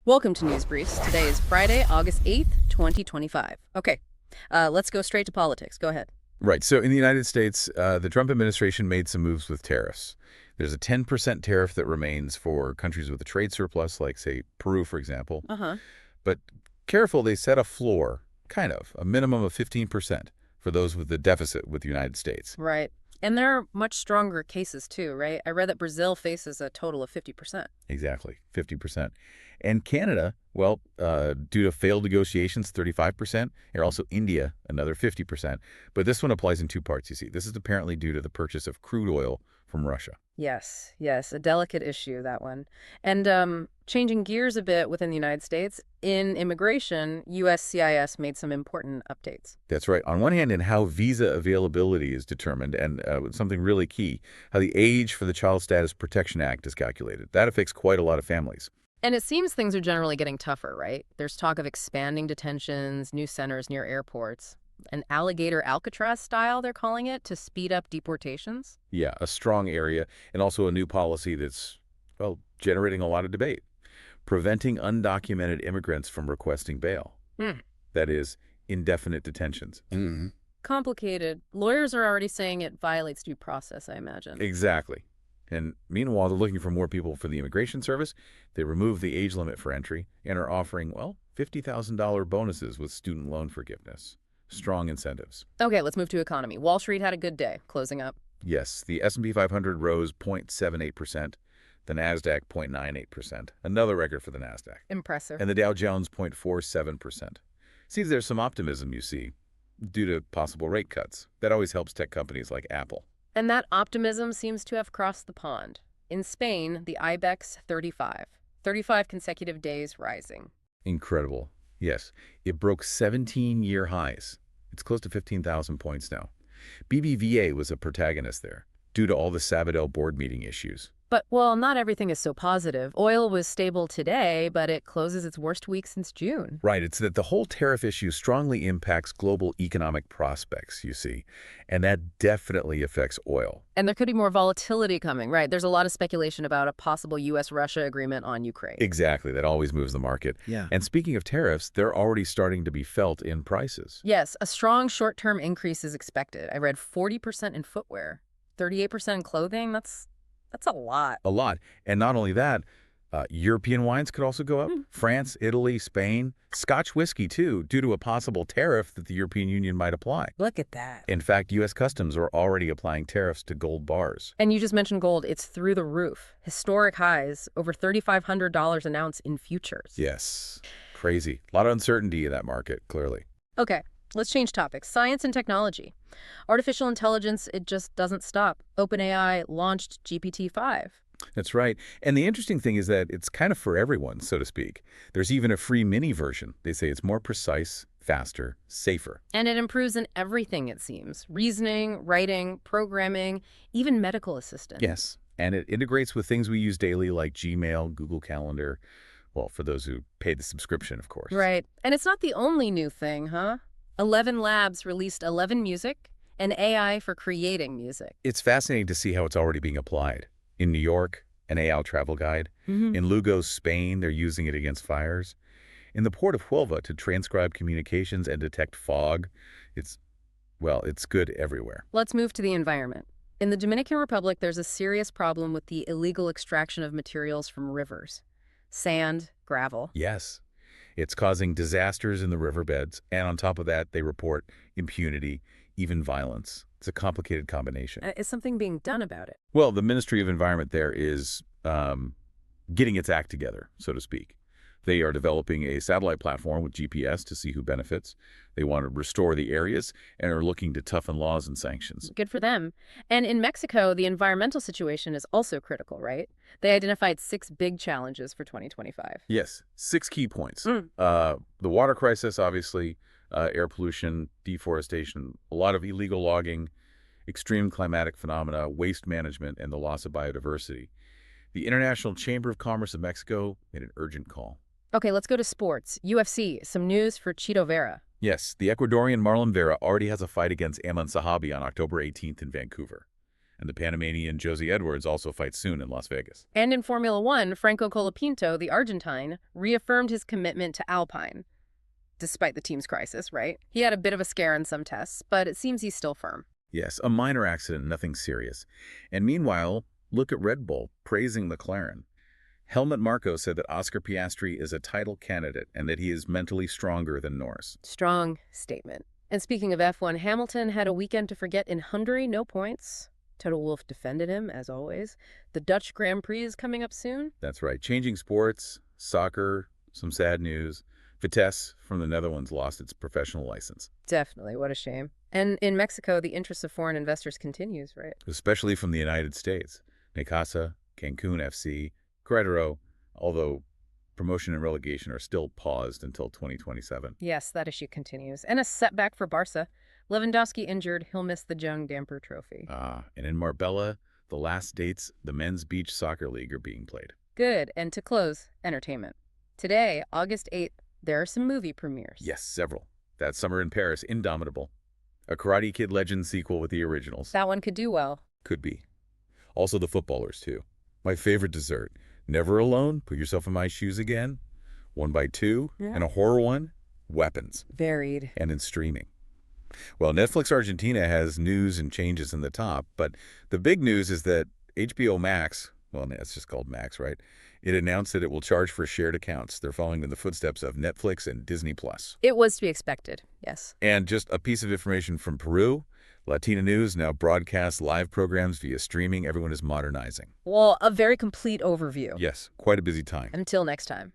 Welcome to News Briefs. Today is Friday, August 8th, 2025. Okay, let's go straight to politics. Go ahead. Right. So in the United States, the Trump administration made some moves with tariffs. There's a 10% tariff that remains for countries with a trade surplus, like, say, Peru, for example. Uh-huh. But careful, they set a floor, kind of, a minimum of 15% for those with the deficit with the United States. Right. And there are much stronger cases, too, right? I read that Brazil faces a total of 50%. Exactly, 50%. And Canada, well, due to failed negotiations, 35%, and also India, another 50%. But this one applies in two parts, you see. This is apparently due to the purchase of crude oil from Russia. Yes, a delicate issue, that one. And changing gears a bit within the United States, in immigration, USCIS made some important updates. That's right. On one hand, in how visa availability is determined, and something really key, how the age for the Child Status Protection Act is calculated. That affects quite a lot of families. And it seems things are generally getting tougher, right? There's talk of expanding detentions, new centers near airports, an alligator Alcatraz style, they're calling it, to speed up deportations. Yeah, a strong area, and also a new policy that's, well, generating a lot of debate. Preventing undocumented immigrants from requesting bail. That is, indefinite detentions. Complicated. Lawyers are already saying it violates due process, I imagine. Exactly. And meanwhile, they're looking for more people for the Immigration Service. They removed the age limit for entry and are offering, well, $50,000 bonuses with student loan forgiveness. Strong incentives. Okay, let's move to economy. Wall Street had a good day, closing up. Yes, the S&P 500 rose 0.78%, the NASDAQ 0.98%, another record for the NASDAQ. Impressive. And the Dow Jones 0.47%. See, there's some optimism, you see, due to possible rate cuts. That always helps tech companies like Apple. And that optimism seems to have crossed the pond. In Spain, the IBEX 35 consecutive days rising. Incredible. Yes, it broke 17-year highs. It's close to 15,000 points now. BBVA was a protagonist there, due to all the Sabadell board meeting issues. But, well, not everything is so positive. Oil was stable today, but it closes its worst week since June. Right, it's that the whole tariff issue strongly impacts global economic prospects, you see, and that definitely affects oil. And there could be more volatility coming, right? There's a lot of speculation about a possible U.S.-Russia agreement on Ukraine. Exactly, that always moves the market. Yeah. And speaking of tariffs, they're already starting to be felt in prices. Yes, a strong short-term increase is expected. I read 40% in footwear, 38% in clothing. That's a lot. A lot. And not only that, European wines could also go up. France, Italy, Spain, Scotch whiskey, too, due to a possible tariff that the European Union might apply. Look at that. In fact, U.S. Customs are already applying tariffs to gold bars. And you just mentioned gold. It's through the roof. Historic highs, over $3,500 an ounce in futures. Yes. Crazy. A lot of uncertainty in that market, clearly. Okay, let's change topics. Science and technology. Artificial intelligence, it just doesn't stop. OpenAI launched GPT-5. That's right. And the interesting thing is that it's kind of for everyone, so to speak. There's even a free mini version. They say it's more precise, faster, safer. And it improves in everything, it seems. Reasoning, writing, programming, even medical assistant. Yes. And it integrates with things we use daily like Gmail, Google Calendar. Well, for those who pay the subscription, of course. Right. And it's not the only new thing, huh? 11 Labs released 11 Music, an AI for creating music. It's fascinating to see how it's already being applied. In New York, an AI travel guide. In Lugo, Spain, they're using it against fires. In the port of Huelva to transcribe communications and detect fog. It's good everywhere. Let's move to the environment. In the Dominican Republic, there's a serious problem with the illegal extraction of materials from rivers. Sand, gravel. Yes. It's causing disasters in the riverbeds, and on top of that, they report impunity, even violence. It's a complicated combination. Is something being done about it? Well, the Ministry of Environment there is getting its act together, so to speak. They are developing a satellite platform with GPS to see who benefits. They want to restore the areas and are looking to toughen laws and sanctions. Good for them. And in Mexico, the environmental situation is also critical, right? They identified 6 big challenges for 2025. Yes, 6 key points. The water crisis, obviously, air pollution, deforestation, a lot of illegal logging, extreme climatic phenomena, waste management, and the loss of biodiversity. The International Chamber of Commerce of Mexico made an urgent call. Okay, let's go to sports. UFC, some news for Chito Vera. Yes, the Ecuadorian Marlon Vera already has a fight against Aman Sahabi on October 18th in Vancouver. And the Panamanian Josie Edwards also fights soon in Las Vegas. And in Formula One, Franco Colapinto, the Argentine, reaffirmed his commitment to Alpine, despite the team's crisis, right? He had a bit of a scare in some tests, but it seems he's still firm. Yes, a minor accident, nothing serious. And meanwhile, look at Red Bull praising McLaren. Helmut Marko said that Oscar Piastri is a title candidate and that he is mentally stronger than Norris. Strong statement. And speaking of F1, Hamilton had a weekend to forget in Hungary, no points. Toto Wolff defended him, as always. The Dutch Grand Prix is coming up soon. That's right. Changing sports, soccer, some sad news. Vitesse from the Netherlands lost its professional license. Definitely, what a shame. And in Mexico, the interest of foreign investors continues, right? Especially from the United States. Necaxa, Cancun FC, Querétaro, although promotion and relegation are still paused until 2027. Yes, that issue continues. And a setback for Barca. Lewandowski injured, he'll miss the Jung Damper Trophy. And in Marbella, the last dates, the Men's Beach Soccer League are being played. Good. And to close, entertainment. Today, August 8th, there are some movie premieres. Yes, several. That Summer in Paris, Indomitable. A Karate Kid Legend sequel with the originals. That one could do well. Could be. Also The Footballers, too. My favorite dessert. Never Alone, Put Yourself in My Shoes Again, 1x2, and a horror one, Weapons. Varied. And in streaming. Well, Netflix Argentina has news and changes in the top, but the big news is that HBO Max, well, it's just called Max, right? It announced that it will charge for shared accounts. They're following in the footsteps of Netflix and Disney+. It was to be expected, yes. And just a piece of information from Peru, Latina News now broadcasts live programs via streaming. Everyone is modernizing. Well, a very complete overview. Yes, quite a busy time. Until next time.